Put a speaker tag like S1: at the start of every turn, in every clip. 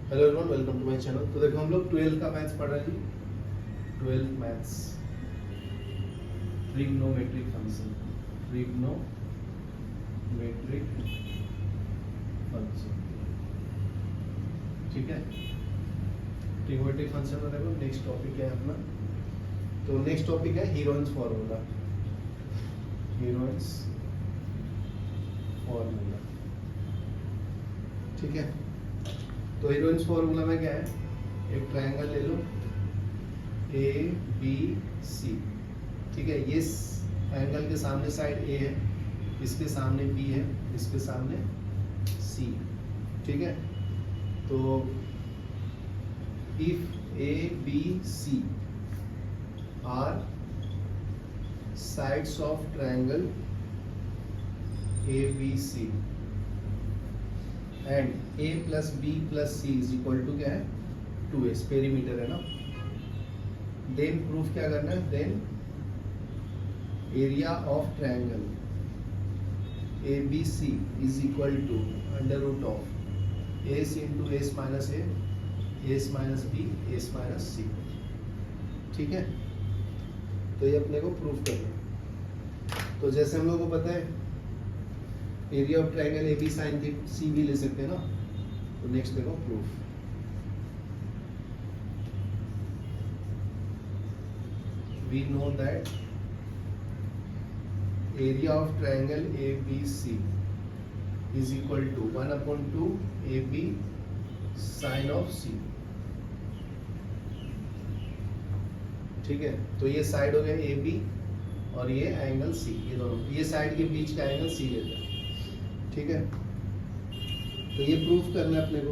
S1: Hello everyone, welcome to my channel. तो देखो हम लोग 12 का मैथ्स पढ़ रहे हैं जी। 12 maths, trigonometric function, trigonometric function. ठीक है, ट्रिग्नोमेट्रिक फंक्शन में देखो नेक्स्ट टॉपिक है अपना। तो नेक्स्ट टॉपिक है हीरोइंस फॉर्मूला। हीरोइंस फॉर्मूला, ठीक है। तो हीरोइंस फॉर्मूला में क्या है, एक ट्रायंगल ले लो ए बी सी, ठीक है। ये एंगल के सामने साइड ए है, इसके सामने बी है, इसके सामने सी, ठीक है। तो if A B C are sides of triangle A B C and a plus B plus C is equal to क्या है 2s, पेरीमीटर है ना। देन प्रूफ क्या करना है, then area of triangle A B C is equal to under root of S into S minus A, S minus B, S minus c, ठीक है। तो ये अपने को प्रूफ करना है। तो जैसे हम लोग को पता है area of triangle A B sine C भी ले सकते हैं ना। तो नेक्स्ट देखो proof. We know that area of triangle A B C is equal to 1/2 a B sine of C, ठीक है। तो ये साइड हो गया ए बी और ये एंगल सी, ये दोनों, ये साइड के बीच का एंगल सी लेता है, ठीक है। तो ये प्रूफ करना है अपने को।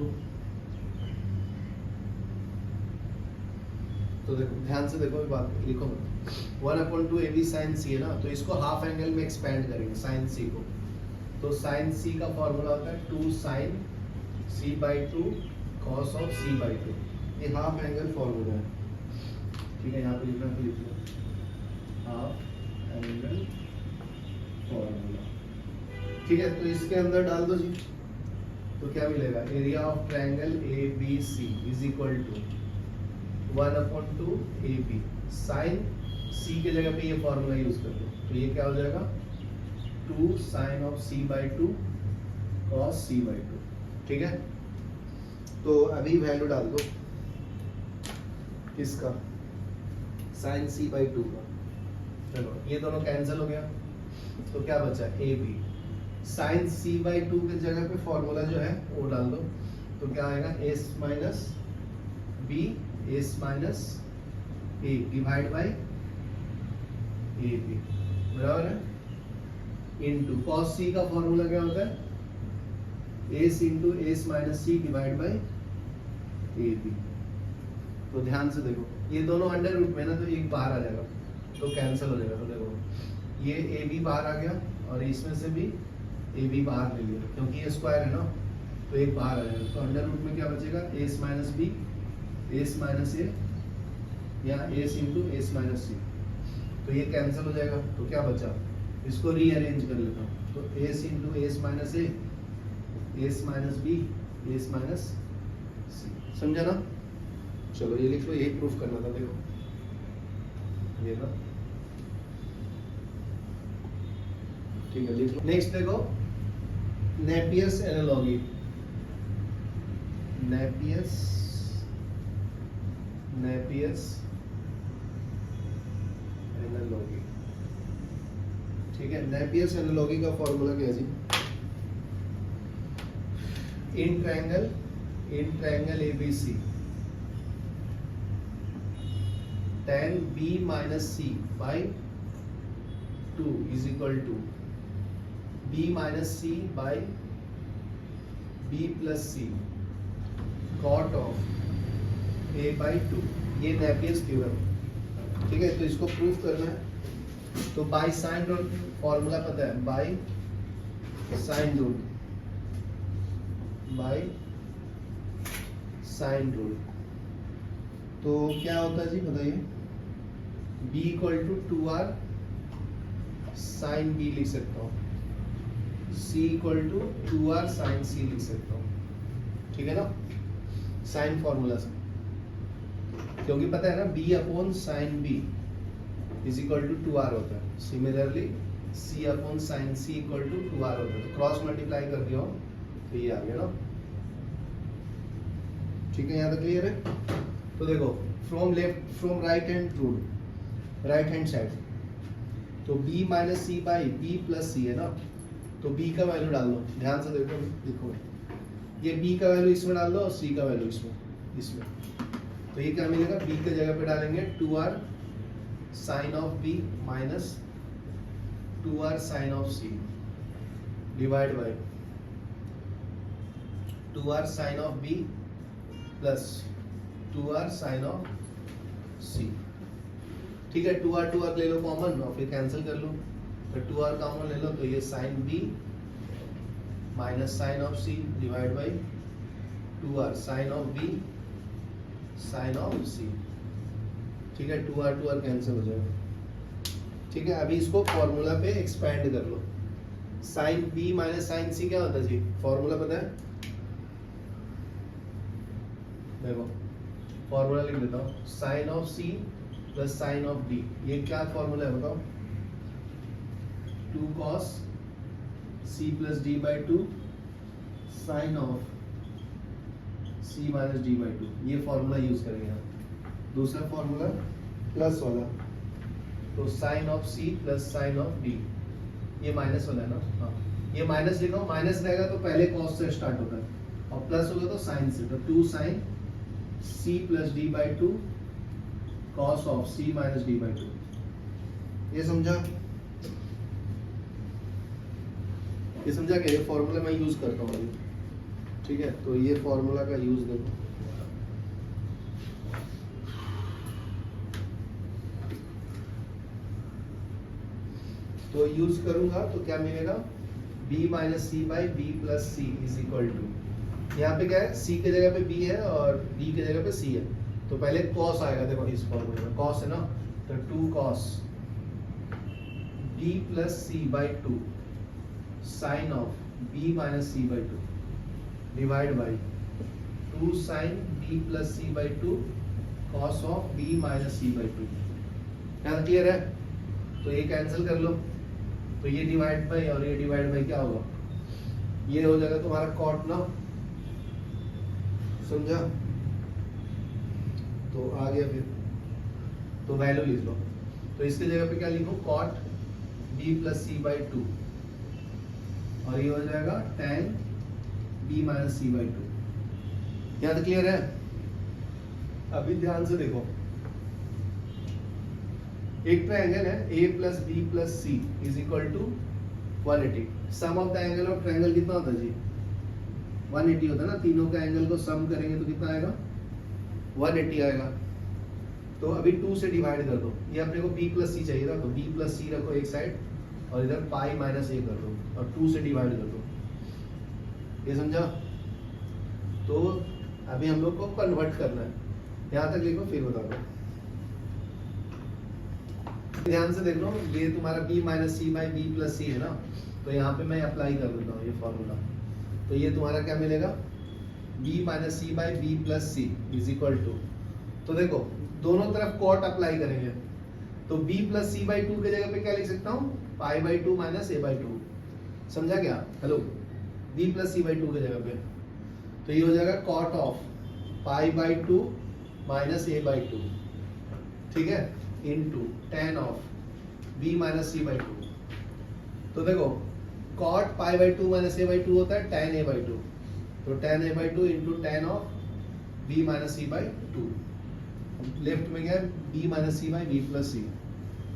S1: तो देखो ध्यान से देखो, बात लिखो, 1/2 ए बी साइन सी है ना, तो इसको हाफ एंगल में एक्सपेंड करेंगे साइन सी को। तो साइन सी का फॉर्मूला होता है 2 sine C by 2 cos of C by 2। ये हाफ एंगल फॉर्मूला है, ठीक है। यहाँ पे लिखना, तो लिख लो हाफ एंगल फॉर्मूला, ठीक है। तो इसके अंदर डाल दो जी, तो क्या मिलेगा, area of triangle A B C is equal to 1/2 a B sine C के जगह पे ये फॉर्मूला यूज कर दो, तो ये क्या हो जाएगा 2 sine of C by 2 cos C by 2, ठीक है। तो अभी वैल्यू डाल दो किसका, साइन सी बाई 2 का। चलो ये दोनों कैंसिल हो गया, तो क्या बचा A B. Sine C by 2 के जगह पे फॉर्मूला जो है वो डाल दो, तो क्या आएगा S minus B, S minus A divide by A B, बराबर है, इनटू कॉस सी का फॉर्मूला क्या होता है S into S minus C divide by A B. तो ध्यान से देखो, ये दोनों अंडर रूट में ना, तो एक बाहर आ जाएगा, तो कैंसिल हो जाएगा। तो देखो ये ए बी बाहर आ गया और इसमें से भी ए बी बाहर ले लिया, क्योंकि ये स्क्वायर है ना, तो एक बाहर आ जाएगा। तो अंडर रूट में क्या बचेगा, s minus B, S minus a, या s into S minus c. तो ये कैंसिल हो जाएगा, तो क्या बचा, इसको रीअरेंज कर लेता हूँ। तो एस इंटू एस माइनस ए, S minus B, S minus c, समझा ना। चलो ये लिख लो, यही प्रूफ करना था। देखो ये ना, ठीक है, लिख लो। नेक्स्ट देखो नेपियर्स एनालॉजी, नेपियर्स एनालॉजी, ठीक है। नेपियर्स एनालॉजी का फॉर्मूला क्या है जी, in triangle A B C tan b minus c by 2 is equal to b minus c by b plus c cot of a by 2। ये Napier's theorem, ठीक है। तो इसको प्रूफ करना है, तो बाय साइन रूल फॉर्मूला पता है, by sine rule, by sine rule. तो क्या होता है जी बताइए, b equal to 2r sine b लिख सकता हूँ, c equal to 2r sine c लिख सकता हूँ, ठीक है ना। साइन फॉर्मूला से, क्योंकि पता है ना B upon sine B is equal to 2r होता है। Similarly C upon sine C equal to 2r होता है। तो क्रॉस मल्टीप्लाई कर दिया तो ये आ गया ना, ठीक है, यहाँ तक क्लियर है। तो देखो from right hand rule, right hand side, तो b minus C by B plus c है ना, तो b का वैल्यू डाल दो, ध्यान से देखो ये b का वैल्यू इसमें डाल दो और c का वैल्यू इसमें तो ये क्या मिलेगा, b के जगह पे डालेंगे 2r sine of b minus 2r sine of c divide by 2r sine of b plus 2r sine of c। ठीक है, 2r ले लो कॉमन और फिर कैंसिल कर लो, तो 2r कॉमन ले लो तो ये sine b minus sine of c divide by 2r sine of b sine of c। ठीक है, 2r कैंसिल हो जाएगा। ठीक है, अभी इसको फॉर्मूला पे एक्सपेंड कर लो। Sine b minus sine c क्या होता है जी, फॉर्मूला पता है, देखो फॉर्मूला लिख देता हूँ, sine of c plus sine of d। ये क्या फॉर्मूला है बताओ, 2 cos c plus d by 2 sine of c minus d by 2। ये फॉर्मूला यूज करेंगे हम। दूसरा फॉर्मूला प्लस वाला, तो sine of c plus sine of d, ये माइनस वाला है ना, हाँ ये माइनस लिखो, माइनस रहेगा तो पहले cos से स्टार्ट होता है और प्लस होगा तो साइन से, तो 2 sine c plus d by 2 cos of c minus d by 2। ये समझा क्या, ये फॉर्मूला मैं यूज करता हूँ। ठीक है, तो ये फॉर्मूला का यूज देखो, तो यूज करूंगा तो क्या मिलेगा, b minus C by B plus C is equal to, यहाँ पे क्या है c के जगह पे b है और d के जगह पे c है, तो पहले cos आएगा, देखो इस फॉर्मूले में cos है ना, तो 2 cos b plus C by 2 sine of b minus C by 2 divide by 2 sine b plus C by 2 cos of b minus C by 2। क्या क्लियर है, तो ये कैंसिल कर लो, तो ये डिवाइड बाई और ये डिवाइड बाई क्या होगा, ये हो जाएगा तुम्हारा कॉट ना, समझा, तो आ गया फिर, तो वैल्यू लिख लो, तो इसके जगह पे क्या लिखो, cot b plus C by 2 और ये हो जाएगा tan b minus C by 2। यहाँ तक क्लियर है। अभी ध्यान से देखो, एक ट्रायंगल है a plus B plus C is equal to 180। Sum of the angle of triangle कितना होता है जी, 180 होता है ना, तीनों का एंगल को सम करेंगे तो कितना आएगा, 180 आएगा। तो अभी 2 से डिवाइड कर दो, ये अपने को b प्लस सी चाहिए था, तो b प्लस सी रखो एक साइड और इधर पाई माइनस a कर दो और 2 से डिवाइड कर दो, ये समझा। तो अभी हम लोग को कन्वर्ट करना है, यहाँ तक लिखो फिर बता दो। ध्यान से देख लो, ये तुम्हारा b minus C by B plus c है ना, तो यहाँ पे मैं अप्लाई कर देता हूँ ये फॉर्मूला, तो ये तुम्हारा क्या मिलेगा, b minus C by B plus C is equal to, तो देखो दोनों तरफ कॉट अप्लाई करेंगे, तो b प्लस सी बाई 2 के जगह पे क्या लिख सकता हूँ, pi by 2 minus a by 2। समझा क्या, hello, b plus C by 2 के जगह पे, तो ये हो जाएगा cot of pi by 2 minus a by 2, ठीक है, into tan of b minus C by 2। तो देखो cot pi by 2 minus a by 2 होता है tan a बाई 2, तो tan a by 2 into tan of b minus C by 2। Left में क्या है, b minus C by B plus c.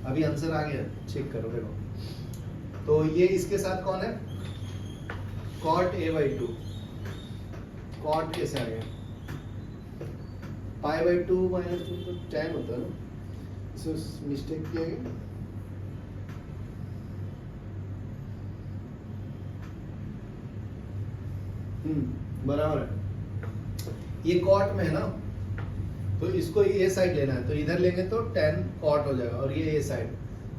S1: अभी answer आ गया, चेक करो देखो, तो ये इसके साथ कौन है, कॉट a बाई 2, कॉट कैसे आ गया, पाई बाई 2 माइनस 2 तो tan होता है ना, इसमें मिस्टेक किया गया। बराबर है, ये कॉट में है ना, तो इसको ये साइड लेना है, तो इधर लेंगे तो tan कॉट हो जाएगा और ये साइड।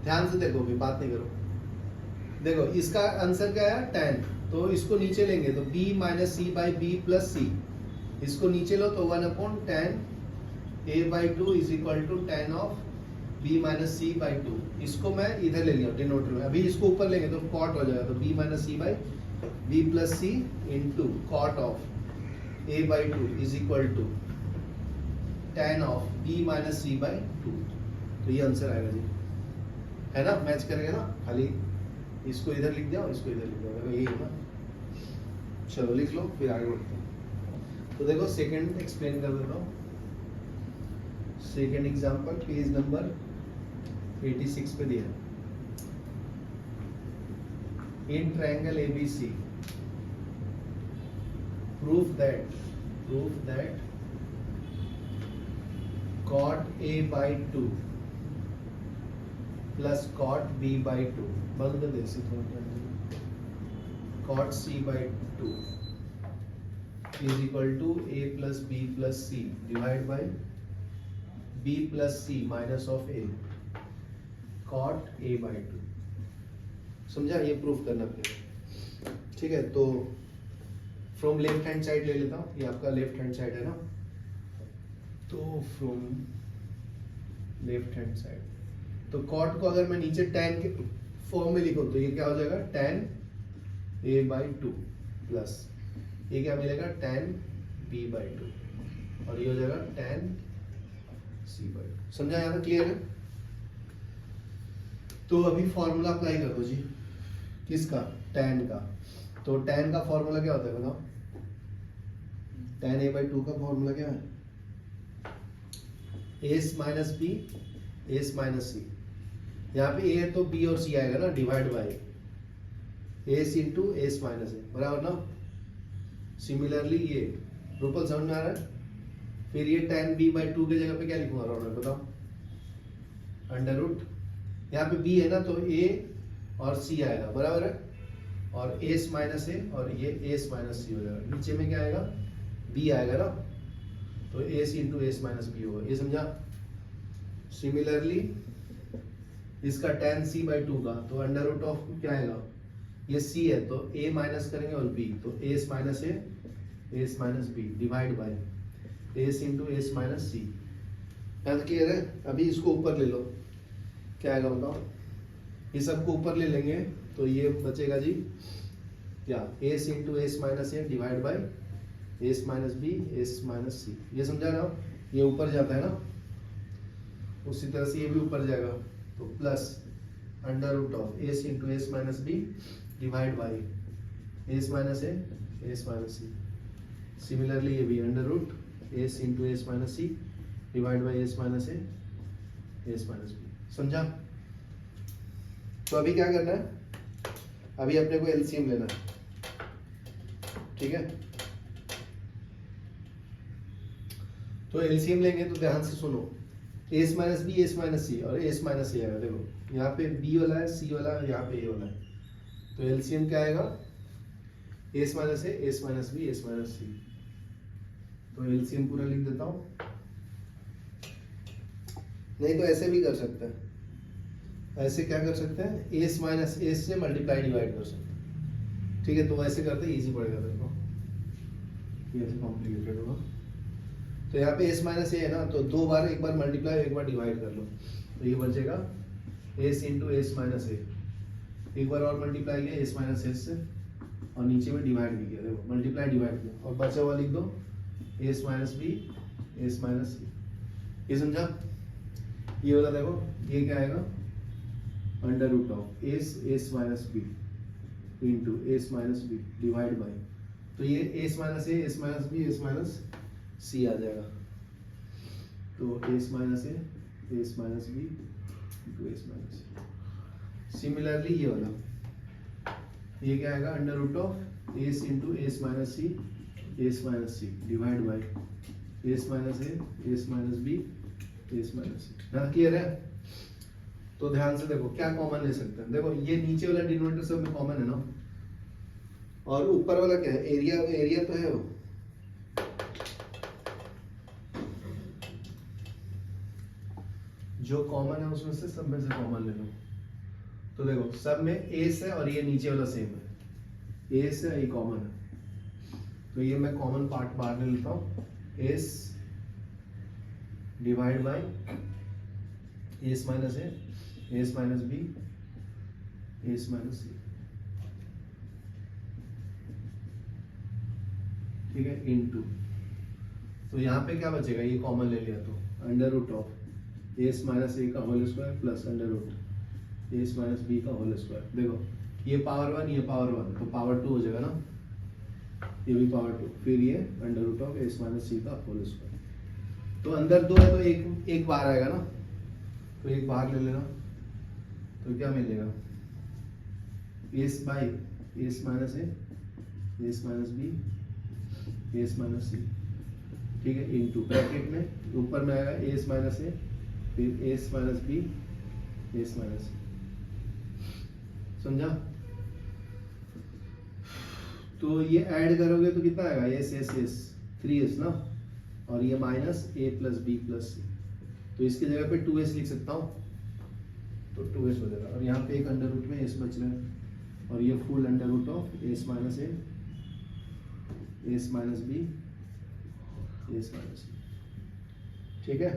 S1: ध्यान से देखो, भी बात नहीं करो, देखो इसका आंसर क्या है tan, तो इसको नीचे लेंगे तो b minus C by B plus c इसको नीचे लो तो 1/tan a/2 is equal to tan of b minus C by two. इसको मैं इधर ले लिया डिनोटर में, अभी इसको ऊपर लेंगे तो कॉट हो जाएगा, तो b minus C by b plus C into cot of a/2 is equal to tan of b minus C by two. तो ये आंसर आएगा जी, है ना, मैच करेगा ना, खाली इसको इधर लिख दिया और इसको इधर लिख दिया, यही है ना। चलो लिख लो, फिर आगे बढ़ते हैं। तो देखो सेकंड एक्सप्लेन कर देता हूँ। सेकंड एग्जांपल पेज नंबर 86 पे दिया है। In triangle ABC prove that cot A/2 plus cot B/2 बंद कर दे इसे थोड़ा, cot C/2 is equal to A plus B plus C divided by B plus C minus of A cot A/2। समझा, ये proof करना पड़ेगा, ठीक है। तो फ्रॉम लेफ्ट हैंड साइड ले लेता हूँ, ये आपका लेफ्ट हैंड साइड है ना, तो फ्रॉम लेफ्ट हैंड साइड, तो कॉट को अगर मैं नीचे tan के फॉर्म में लिखूं तो ये क्या हो जाएगा, tan A/2 प्लस ये क्या मिलेगा, tan B/2 और ये हो जाएगा tan C/2। समझा, यहाँ तक क्लियर है। तो अभी फॉर्मूला अप्लाई कर दो जी, किसका, tan का। तो tan का फॉर्मूला क्या होता है बताओ, tan A/2 का फॉर्मूला क्या है, s minus B S minus c. यहाँ पे ए है तो बी और सी आएगा ना, divide by S into S minus A, बराबर ना। सिमिलरली ये रूपल समझ में आ रहा है। फिर ये tan B/2 के जगह पे क्या लिखूंगा रौनक बताओ, अंडर रूट, यहाँ पे b है ना तो a और c आएगा, बराबर है, और s माइनस ए और ये s माइनस सी हो जाएगा। नीचे में क्या आएगा, b आएगा ना, तो s into S minus B होगा, ये समझा। सिमिलरली इसका tan C/2 का तो अंडर रूट ऑफ क्या आएगा, ये c है तो a माइनस करेंगे और b, तो s minus A S minus B divide by S into S minus c. याद क्लियर है। अभी इसको ऊपर ले लो, क्या आएगा बताओ, ये सबको ऊपर ले लेंगे तो ये बचेगा जी क्या, s into S minus A divide by S minus B S minus c. ये समझा ना, ये ऊपर जाता है ना, उसी तरह से ये भी ऊपर जाएगा, तो plus under root of S into S minus B divide by S minus A S minus C. Similarly ये भी under root S into S minus C divide by S minus A S minus B. समझा। तो अभी क्या करना है, अभी अपने को एलसीएम लेना है, ठीक है। तो एलसीएम लेंगे तो ध्यान से सुनो, s minus B S minus c और एस माइनस सी आएगा। देखो यहाँ पे बी वाला है, सी वाला है, यहाँ पे ए वाला है, तो एलसीएम क्या आएगा, S minus A S minus B S minus c. तो एलसीएम पूरा लिख देता हूँ, नहीं तो ऐसे भी कर सकते हैं। ऐसे क्या कर सकते हैं, एस माइनस एस से मल्टीप्लाई डिवाइड कर सकते हैं, ठीक है। तो ऐसे करते इजी पड़ेगा देखो, ये ऐसे कॉम्प्लिकेटेड होगा। तो यहाँ पे एस माइनस ए है ना, तो दो बार, एक बार मल्टीप्लाई एक बार डिवाइड कर लो, तो ये बचेगा एस इंटू एस माइनस ए। एक बार और मल्टीप्लाई किया एस माइनस एस से, और नीचे में डिवाइड भी किया, देखो मल्टीप्लाई डिवाइड किया, और बचा हुआ लिख दो s minus B S minus c. ये समझा। ये वाला देखो, ये क्या आएगा, under root of s s minus b into S minus B divide by, तो ये s minus A S minus B S minus c आ जाएगा। तो s minus A S minus b into S minus C. Similarly ये वाला, ये क्या आएगा, under root of S into S minus c S minus C divide by S minus A S minus B S minus c. ना clear है। तो ध्यान से देखो क्या कॉमन ले सकते हैं। देखो ये नीचे वाला डिनोमिनेटर सब में कॉमन है ना, और ऊपर वाला क्या है, एरिया, एरिया तो है वो। जो कॉमन है उसमें से सब में से कॉमन ले लो। तो देखो सब में एस है और ये नीचे वाला सेम है, एस है, ये कॉमन है, तो ये मैं कॉमन पार्ट बाहर ले लेता हूँ, s divide by S minus A, S minus B, S minus c, ठीक है, इनटू, तो यहाँ पे क्या बचेगा, ये कॉमन ले लिया तो under root of S minus a का whole square plus under root s minus b का होल स्क्वायर। देखो ये पावर 1, ये पावर 1, तो पावर 2 हो जाएगा ना, ये भी पावर 2, फिर ये under root of S minus c का होल स्क्वायर। तो अंदर 2 है तो एक बाहर आएगा ना, तो एक बाहर ले लेना, तो क्या मिलेगा, s by S minus A, S minus B, S minus c, ठीक है, इनटू ब्रैकेट में ऊपर में आएगा एस माइनस ए, फिर s minus B, S minus c, समझा। तो ये ऐड करोगे तो कितना आएगा, एस एस एस 3s ना, और ये माइनस ए प्लस बी प्लस सी, तो इसकी जगह पे 2s लिख सकता हूँ, तो 2s हो जाएगा, और यहाँ पे एक अंडर रूट में s बच रहा है, और ये full under root of S minus A, S minus B, S minus c, ठीक है।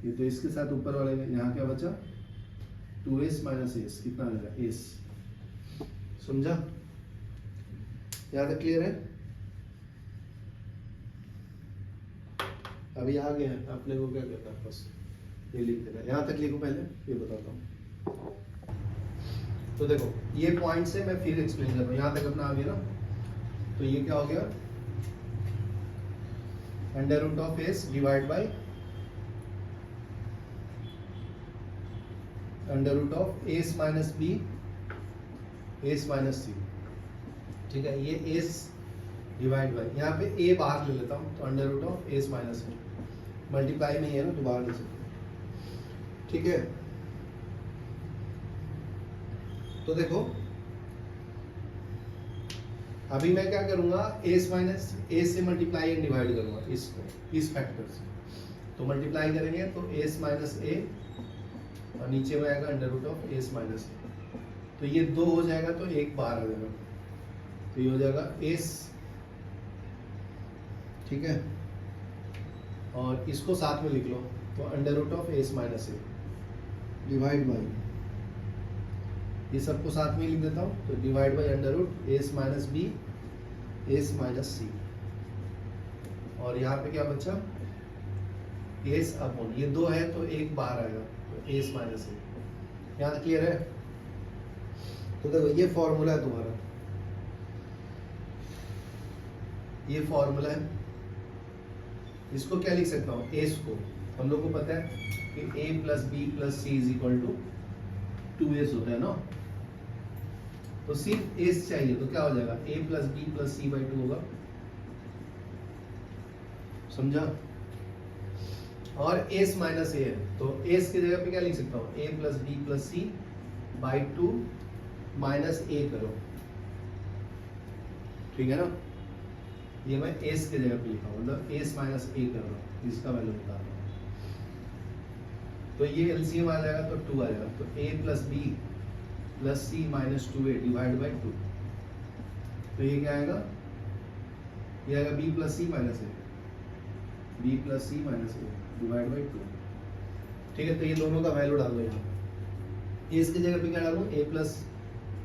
S1: ये तो इसके साथ ऊपर वाले में यहाँ क्या बचा, 2s माइनस एस, कितना आ जाएगा, एस, समझा, यहाँ तक क्लियर है। अभी आ गया है, अपने को क्या करना है, बस ये लिख देना, यहाँ तक लिखो, पहले ये बताता हूँ। तो देखो ये पॉइंट से मैं फिर एक्सप्लेन कर रहा हूँ, यहाँ तक अपना आ गया ना, तो ये क्या हो गया, under root of s divide by under root of S minus B, S minus c, ठीक है, ये एस डिवाइड बाई, यहाँ पे ए बाहर ले लेता हूँ, तो under root of S minus A, multiply में ही है ना, तो बाहर ले सकते, ठीक है। तो देखो अभी मैं क्या करूंगा, एस माइनस ए से मल्टीप्लाई एंड डिवाइड करूंगा इसको, इस फैक्टर से, तो मल्टीप्लाई करेंगे तो एस माइनस ए, और नीचे में आएगा under root of S minus a, तो ये 2 हो जाएगा तो एक बाहर आ जाएगा, तो ये हो जाएगा एस, ठीक है, और इसको साथ में लिख लो, तो under root of S minus A divide by, ये सबको साथ में लिख देता हूँ, तो divide by under root s minus B, S minus c, और यहाँ पे क्या बचा, एस अपॉन, ये 2 है तो एक बाहर आएगा, तो एस माइनस ए, यहाँ तक क्लियर है। तो देखो ये फॉर्मूला है तुम्हारा, ये फॉर्मूला है, इसको क्या लिख सकता हूँ, एस को हम लोग को पता है कि a plus B plus C is equal to 2s होता है ना, तो सिर्फ s चाहिए, तो क्या हो जाएगा, a plus B plus C by 2 होगा, समझा, और s माइनस ए है, तो s की जगह पे क्या लिख सकता हूँ, a plus B plus C by 2 minus a करो, ठीक है ना, ये मैं s की जगह पे लिखा हूँ, मतलब s माइनस a कर रहा हूँ, इसका वैल्यू निकाल रहा हूँ, तो ये एलसीएम आ जाएगा तो 2 आ जाएगा, तो a plus B plus C minus 2a divide by 2, तो ये क्या आएगा, ये आएगा b plus C minus A, b plus C minus A divide by 2, ठीक है। तो ये दोनों का वैल्यू डाल दो यहाँ, a की जगह पे क्या डालूं, a plus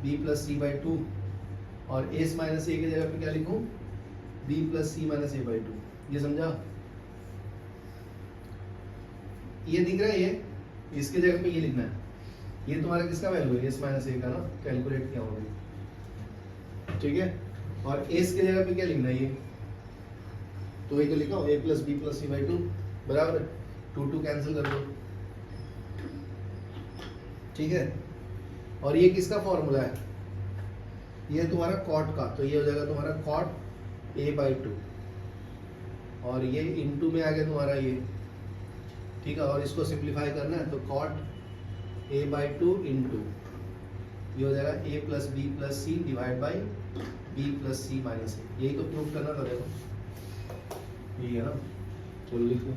S1: B plus C by 2, और s माइनस ए की जगह पे क्या लिखूं, b plus C minus A by 2, ये समझा, ये दिख रहा है, ये इसके जगह पे ये लिखना है, ये तुम्हारा किसका वैल्यू है, s माइनस ए का ना, कैलकुलेट किया होगा, ठीक है, और s की जगह पे क्या लिखना है, ये तो वही तो लिखा हो, a plus B plus C by 2 बराबर, 2 कैंसिल कर दो, ठीक है, और ये किसका फॉर्मूला है, ये तुम्हारा कॉट का, तो ये हो जाएगा तुम्हारा कॉट a बाई 2, और ये इनटू में आ गया तुम्हारा ये, ठीक है, और इसको सिंप्लीफाई करना है तो कॉट a बाई 2 इंटू, ये हो जाएगा a plus B plus c divide by b plus C minus a, यही तो प्रूव करना था, देखो यही है ना, चलो लिखो।